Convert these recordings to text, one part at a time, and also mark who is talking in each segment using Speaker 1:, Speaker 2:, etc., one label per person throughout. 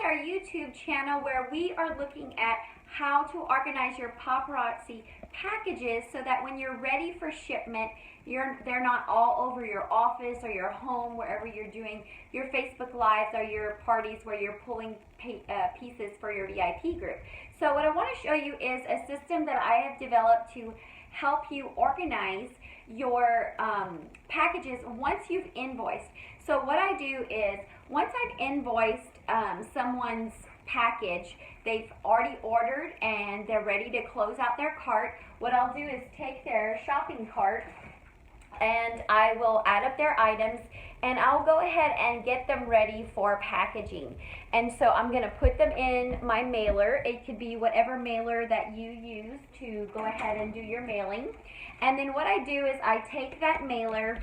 Speaker 1: our YouTube channel where we are looking at how to organize your paparazzi packages so that when you're ready for shipment, they're not all over your office or your home, wherever you're doing your Facebook Lives or your parties where you're pulling pieces for your VIP group. So what I want to show you is a system that I have developed to help you organize your packages once you've invoiced. So what I do is, once I've invoiced someone's package, they've already ordered and they're ready to close out their cart, what I'll do is take their shopping cart and I will add up their items and I'll go ahead and get them ready for packaging. And so I'm going to put them in my mailer. It could be whatever mailer that you use to go ahead and do your mailing. And then what I do is I take that mailer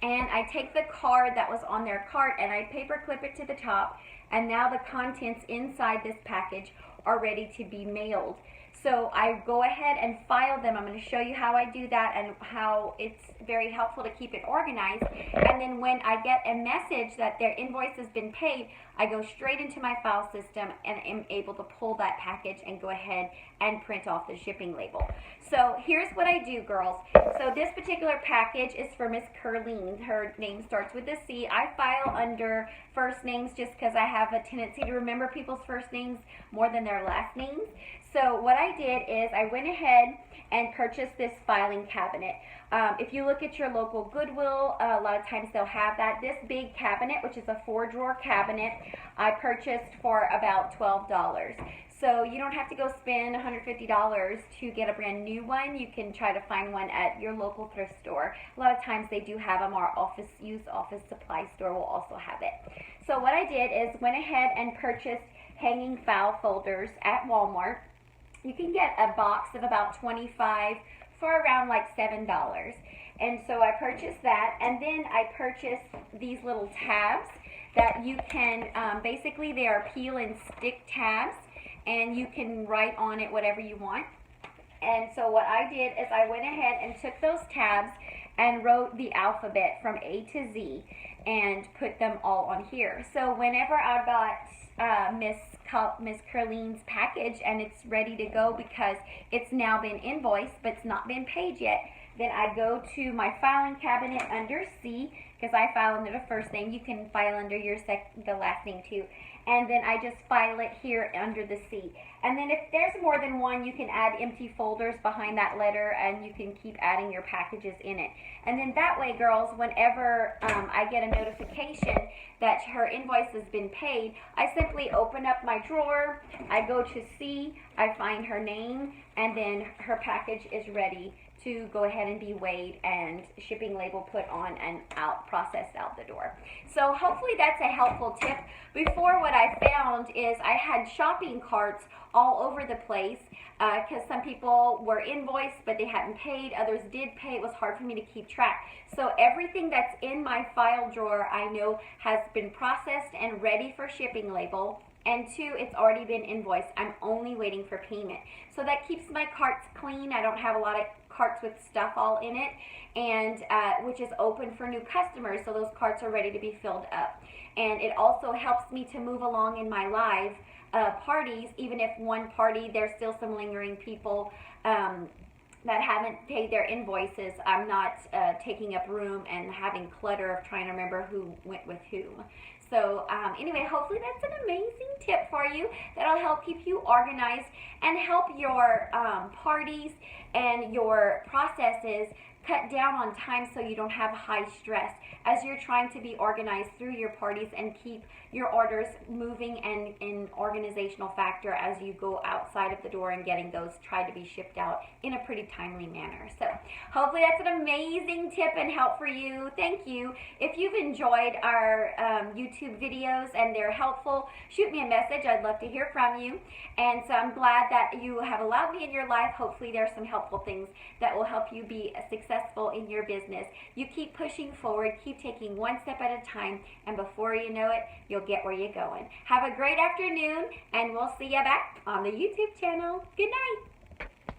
Speaker 1: and I take the card that was on their cart and I paper clip it to the top, and now the contents inside this package are ready to be mailed. So I go ahead and file them. I'm going to show you how I do that and how it's very helpful to keep it organized. And then when I get a message that their invoice has been paid, I go straight into my file system and am able to pull that package and go ahead and print off the shipping label. So here's what I do, girls. So this particular package is for Miss Curleen. Her name starts with a C. I file under first names just because I have a tendency to remember people's first names more than their last names. So what I did is I went ahead and purchased this filing cabinet. If you look at your local Goodwill, a lot of times they'll have that. This big cabinet, which is a 4-drawer cabinet, I purchased for about $12. So you don't have to go spend $150 to get a brand new one. You can try to find one at your local thrift store. A lot of times they do have them. Our used office supply store will also have it. So what I did is went ahead and purchased hanging file folders at Walmart. You can get a box of about 25 for around like $7. And so I purchased that, and then I purchased these little tabs that you can, basically they are peel and stick tabs, and you can write on it whatever you want. And so what I did is I went ahead and took those tabs and wrote the alphabet from A to Z and put them all on here. So whenever I got Miss Curleen's package and it's ready to go because it's now been invoiced but it's not been paid yet, then I go to my filing cabinet under C, because I file under the first name. You can file under the last name too. And then I just file it here under the C. And then if there's more than one, you can add empty folders behind that letter and you can keep adding your packages in it. And then that way, girls, whenever I get a notification that her invoice has been paid, I simply open up my drawer, I go to C, I find her name, and then her package is ready to go ahead and be weighed and shipping label put on and out, processed out the door. So hopefully that's a helpful tip. Before, what I found is I had shopping carts all over the place because some people were invoiced but they hadn't paid, others did pay. It was hard for me to keep track. So everything that's in my file drawer I know has been processed and ready for shipping label. And 2, it's already been invoiced. I'm only waiting for payment. So that keeps my carts clean. I don't have a lot of carts with stuff all in it, and which is open for new customers, so those carts are ready to be filled up. And it also helps me to move along in my live parties. Even if one party, there's still some lingering people that haven't paid their invoices, I'm not taking up room and having clutter of trying to remember who went with whom. So anyway, hopefully that's an amazing tip for you that'll help keep you organized and help your parties and your processes cut down on time so you don't have high stress as you're trying to be organized through your parties and keep your orders moving and in organizational factor as you go outside of the door and getting those tried to be shipped out in a pretty timely manner. So hopefully that's an amazing tip and help for you. Thank you. If you've enjoyed our YouTube videos and they're helpful, shoot me a message. I'd love to hear from you. And so I'm glad that you have allowed me in your life. Hopefully there's some helpful things that will help you be successful in your business. You keep pushing forward, keep taking one step at a time, and before you know it, you'll get where you're going. Have a great afternoon, and we'll see you back on the YouTube channel. Good night.